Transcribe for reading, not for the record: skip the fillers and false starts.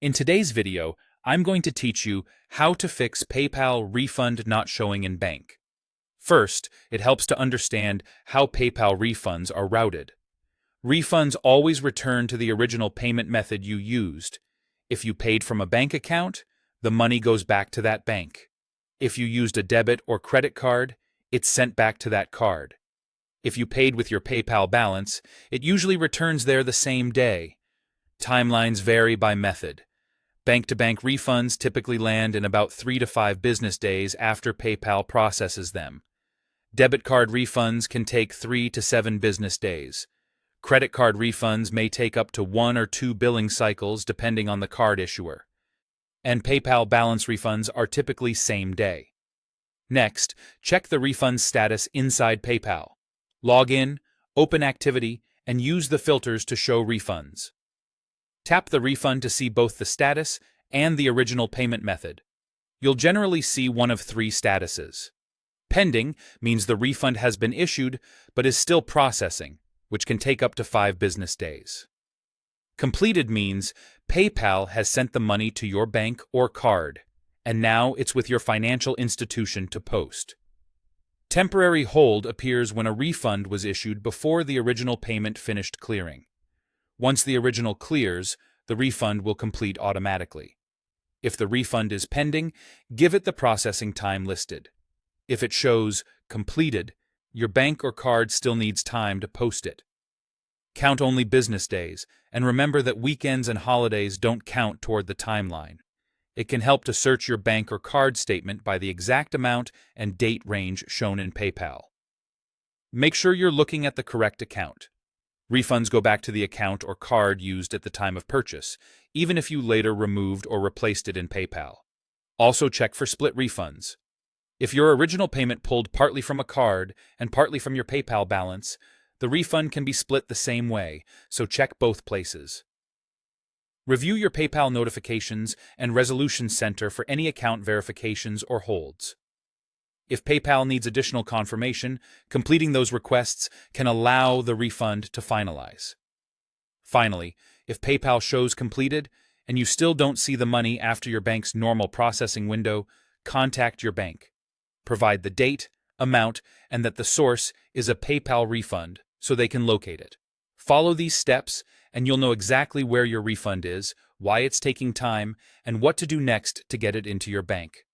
In today's video, I'm going to teach you how to fix PayPal refund not showing in bank. First, it helps to understand how PayPal refunds are routed. Refunds always return to the original payment method you used. If you paid from a bank account, the money goes back to that bank. If you used a debit or credit card, it's sent back to that card. If you paid with your PayPal balance, it usually returns there the same day. Timelines vary by method. Bank-to-bank refunds typically land in about 3 to 5 business days after PayPal processes them. Debit card refunds can take 3 to 7 business days. Credit card refunds may take up to 1 or 2 billing cycles depending on the card issuer. And PayPal balance refunds are typically same day. Next, check the refund status inside PayPal. Log in, open Activity, and use the filters to show refunds. Tap the refund to see both the status and the original payment method. You'll generally see one of 3 statuses. Pending means the refund has been issued but is still processing, which can take up to 5 business days. Completed means PayPal has sent the money to your bank or card, and now it's with your financial institution to post. Temporary hold appears when a refund was issued before the original payment finished clearing. Once the original clears, the refund will complete automatically. If the refund is pending, give it the processing time listed. If it shows completed, your bank or card still needs time to post it. Count only business days, and remember that weekends and holidays don't count toward the timeline. It can help to search your bank or card statement by the exact amount and date range shown in PayPal. Make sure you're looking at the correct account. Refunds go back to the account or card used at the time of purchase, even if you later removed or replaced it in PayPal. Also check for split refunds. If your original payment pulled partly from a card and partly from your PayPal balance, the refund can be split the same way, so check both places. Review your PayPal notifications and resolution center for any account verifications or holds. If PayPal needs additional confirmation, completing those requests can allow the refund to finalize. Finally, if PayPal shows completed and you still don't see the money after your bank's normal processing window, contact your bank. Provide the date, amount, and that the source is a PayPal refund so they can locate it. Follow these steps and you'll know exactly where your refund is, why it's taking time, and what to do next to get it into your bank.